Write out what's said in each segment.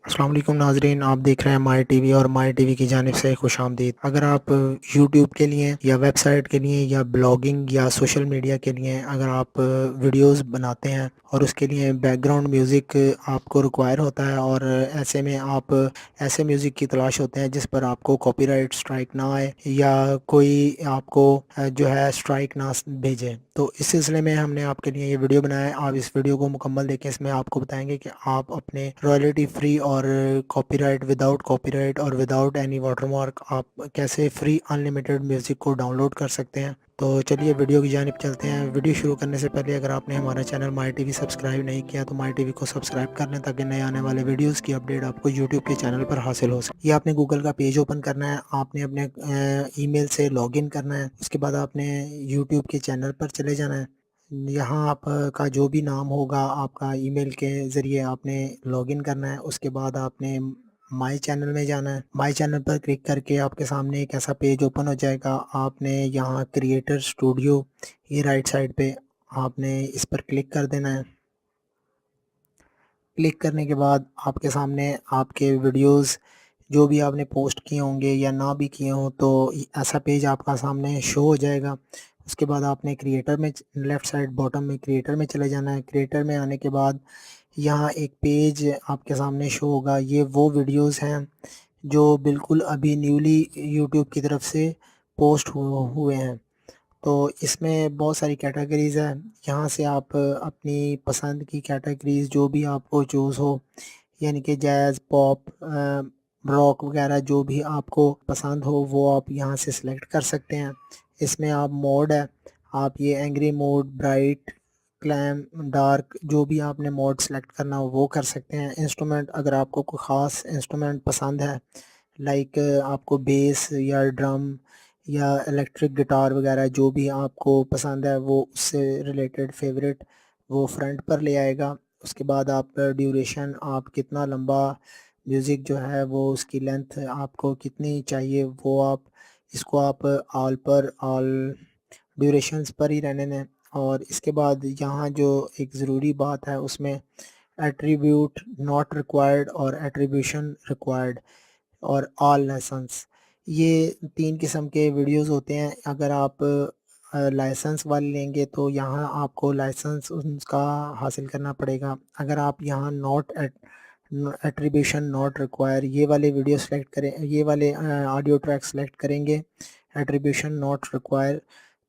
अस्सलाम वालेकुम नाजरीन, आप देख रहे हैं माई टीवी और माई टीवी की जानिब से खुशामदीद। अगर आप यूट्यूब के लिए या वेबसाइट के लिए या ब्लॉगिंग या सोशल मीडिया के लिए अगर आप वीडियोस बनाते हैं और उसके लिए बैकग्राउंड म्यूज़िक आपको रिक्वायर होता है और ऐसे में आप ऐसे म्यूज़िक की तलाश होते हैं जिस पर आपको कॉपीराइट स्ट्राइक ना आए या कोई आपको जो है स्ट्राइक ना भेजे, तो इस सिलसिले में हमने आपके लिए ये वीडियो बनाया है। आप इस वीडियो को मुकम्मल देखें, इसमें आपको बताएंगे कि आप अपने रॉयल्टी फ्री और विदाउट कॉपीराइट और विदाउट एनी वाटरमार्क आप कैसे फ्री अनलिमिटेड म्यूज़िक को डाउनलोड कर सकते हैं। तो चलिए वीडियो की जानिब चलते हैं। वीडियो शुरू करने से पहले अगर आपने हमारा चैनल माई टीवी सब्सक्राइब नहीं किया तो माई टीवी को सब्सक्राइब कर लें ताकि नए आने वाले वीडियोस की अपडेट आपको यूट्यूब के चैनल पर हासिल हो सके। ये आपने गूगल का पेज ओपन करना है, आपने अपने ईमेल से लॉगिन करना है, उसके बाद आपने यूट्यूब के चैनल पर चले जाना है। यहाँ आपका जो भी नाम होगा आपका ईमेल के ज़रिए आपने लॉगिन करना है। उसके बाद आपने माई चैनल में जाना है। माई चैनल पर क्लिक करके आपके सामने एक ऐसा पेज ओपन हो जाएगा। आपने यहाँ क्रिएटर स्टूडियो, ये राइट साइड पे आपने इस पर क्लिक कर देना है। क्लिक करने के बाद आपके सामने आपके वीडियोस जो भी आपने पोस्ट किए होंगे या ना भी किए हों तो ऐसा पेज आपका सामने शो हो जाएगा। उसके बाद आपने क्रिएटर में लेफ़्ट साइड बॉटम में क्रिएटर में चले जाना है। क्रिएटर में आने के बाद यहाँ एक पेज आपके सामने शो होगा। ये वो वीडियोस हैं जो बिल्कुल अभी न्यूली यूट्यूब की तरफ से पोस्ट हुए हैं। तो इसमें बहुत सारी कैटेगरीज़ हैं। यहाँ से आप अपनी पसंद की कैटेगरीज़ जो भी आपको चूज़ हो, यानी कि जैज़, पॉप, रॉक वगैरह जो भी आपको पसंद हो वो आप यहाँ से सिलेक्ट कर सकते हैं। इसमें आप मोड है, आप ये angry mode, bright, calm, dark जो भी आपने मोड सेलेक्ट करना हो वो कर सकते हैं। इंस्ट्रूमेंट अगर आपको कोई ख़ास इंस्ट्रूमेंट पसंद है लाइक आपको बेस या ड्रम या इलेक्ट्रिक गिटार वगैरह जो भी आपको पसंद है वो उससे रिलेटेड फेवरेट वो फ्रंट पर ले आएगा। उसके बाद आप ड्यूरेशन आप कितना लंबा म्यूज़िक जो है वो उसकी लेंथ आपको कितनी चाहिए वो आप इसको आप ऑल पर ऑल ड्यूरेशंस पर ही रहने दें। और इसके बाद यहाँ जो एक ज़रूरी बात है उसमें एट्रीब्यूट नॉट रिक्वायर्ड और एट्रीब्यूशन रिक्वायर्ड और ऑल लाइसेंस, ये 3 किस्म के वीडियोस होते हैं। अगर आप लाइसेंस वाले लेंगे तो यहाँ आपको लाइसेंस उसका हासिल करना पड़ेगा। अगर आप यहाँ नॉट एट्रीब्यूशन नॉट रिक्वायर ये वाले वीडियो सेलेक्ट करें, ये वाले ऑडियो ट्रैक सेलेक्ट करेंगे एट्रीब्यूशन नॉट रिक्वायर,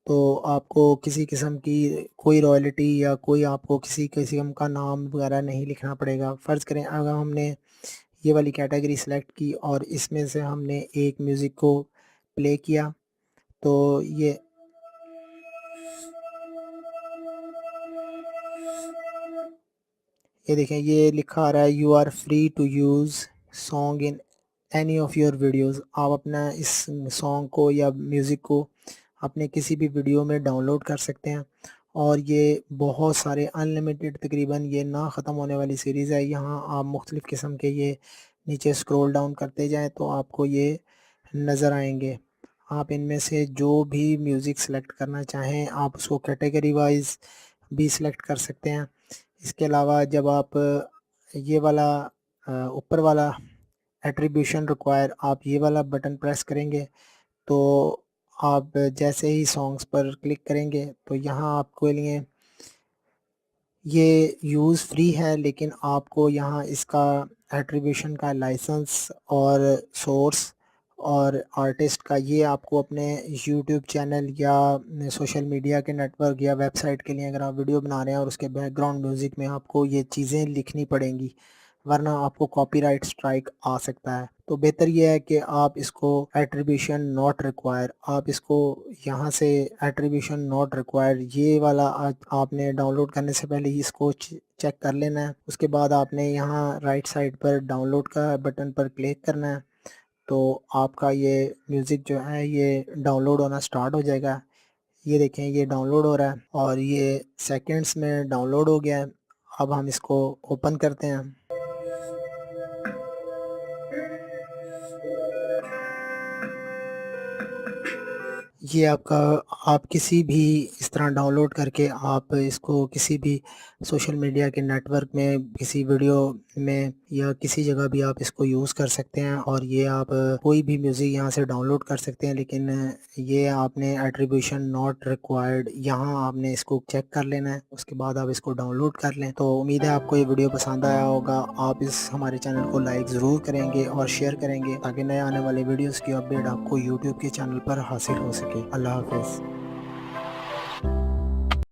तो आपको किसी किस्म की कोई रॉयल्टी या कोई आपको किसी किस्म का नाम वगैरह नहीं लिखना पड़ेगा। फ़र्ज़ करें अगर हमने ये वाली कैटेगरी सेलेक्ट की और इसमें से हमने एक म्यूज़िक को प्ले किया तो ये देखें ये लिखा आ रहा है you are free to use song in any of your videos. आप अपना इस सॉन्ग को या म्यूज़िक को अपने किसी भी वीडियो में डाउनलोड कर सकते हैं। और ये बहुत सारे अनलिमिटेड तकरीबन ये ना ख़त्म होने वाली सीरीज़ है। यहाँ आप मुख्तलिफ़ किस्म के ये नीचे स्क्रॉल डाउन करते जाएं तो आपको ये नज़र आएंगे। आप इनमें से जो भी म्यूज़िक सेलेक्ट करना चाहें आप उसको कैटेगरी वाइज भी सिलेक्ट कर सकते हैं। इसके अलावा जब आप ये वाला ऊपर वाला एट्रीब्यूशन रिक्वायर आप ये वाला बटन प्रेस करेंगे तो आप जैसे ही सॉन्ग्स पर क्लिक करेंगे तो यहाँ आपके लिए ये यूज़ फ्री है, लेकिन आपको यहाँ इसका एट्रीब्यूशन का लाइसेंस और सोर्स और आर्टिस्ट का ये आपको अपने यूट्यूब चैनल या सोशल मीडिया के नेटवर्क या वेबसाइट के लिए अगर आप वीडियो बना रहे हैं और उसके बैकग्राउंड म्यूज़िक में आपको ये चीज़ें लिखनी पड़ेंगी, वरना आपको कॉपीराइट स्ट्राइक आ सकता है। तो बेहतर ये है कि आप इसको एट्रीब्यूशन नॉट रिक्वायर आप इसको यहाँ से एट्रीब्यूशन नॉट रिक्वायर ये वाला आपने डाउनलोड करने से पहले ही इसको चेक कर लेना है। उसके बाद आपने यहाँ राइट साइड पर डाउनलोड का बटन पर क्लिक करना है तो आपका ये म्यूज़िक जो है ये डाउनलोड होना स्टार्ट हो जाएगा। ये देखें ये डाउनलोड हो रहा है और ये सेकंड्स में डाउनलोड हो गया है। अब हम इसको ओपन करते हैं। ये आपका आप किसी भी इस तरह डाउनलोड करके आप इसको किसी भी सोशल मीडिया के नेटवर्क में, किसी वीडियो में या किसी जगह भी आप इसको यूज़ कर सकते हैं और ये आप कोई भी म्यूज़िक यहाँ से डाउनलोड कर सकते हैं। लेकिन ये आपने एट्रिब्यूशन नॉट रिक्वायर्ड यहाँ आपने इसको चेक कर लेना है, उसके बाद आप इसको डाउनलोड कर लें। तो उम्मीद है आपको ये वीडियो पसंद आया होगा। आप इस हमारे चैनल को लाइक ज़रूर करेंगे और शेयर करेंगे ताकि नए आने वाले वीडियोज़ की अपडेट आपको यूट्यूब के चैनल पर हासिल हो सके। अल्लाह हाफ़िज़।